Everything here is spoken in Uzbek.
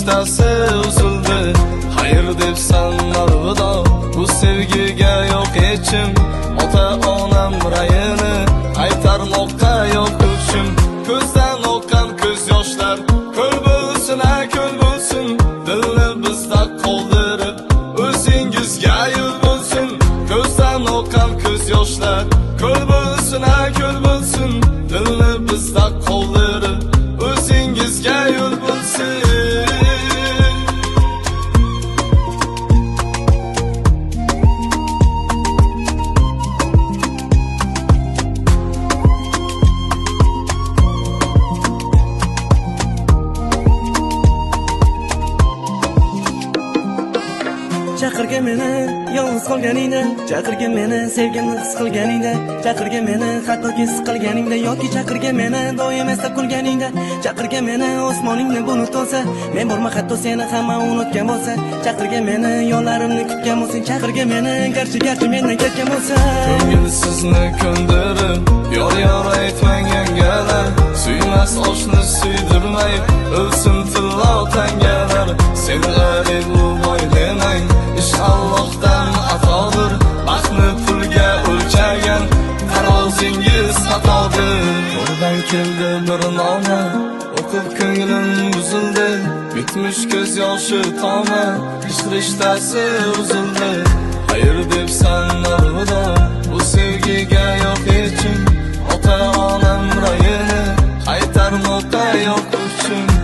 rishtasi uzildi. Hayır debsan alvido, bu sevgiga yo'q yechim. Ota onam rayini aytarmoqqa yo'q kuchim. Ko'zdan oqqan ko'z yoshlar ko'l bo'lsin, ko'l bo'lsin. Dilni bizda qoldirib o'zingizga yo'l bo'lsin. Ko'zdan oqqan ko'z yoshlar ko'l bo'lsin, ko'l bo'lsin. Dilni bizda qoldirib o'zingizga yo'l bo'lsin. Chaqirga meni yolg'iz qolganingda, chaqirga meni sevgimni his qilganingda, chaqirga meni hattoki siqilganingda yoki chaqirga meni doim eslab kulganingda, chaqirga meni osmoningni bulut olsa, men borma hatto seni hamma unutgan bo'lsa, chaqirga meni yo'llarimni kutgan bo'lsin, chaqirga meni garchi mendan ketgan bo'lsa. Ko'ngil sizni ko'ndirib, yor aytmang yangalar, suymas oshni suydirmay, o'lsin tillo tangalar. Seni g'arib u boy demang, ish Allohdan atodir. Baxtni pulga o'lchagan tarozingiz xatodir. Qo'ldan keldi bir noma, o'qib ko'nglim buzildi. Bitmish ko'z yoshi toma, ish rishtasi uzildi. Hayır debsan alvido, bu sevgiga yo'q yechim. Ota onam rayini qaytarmoqqa yo'q kuchim.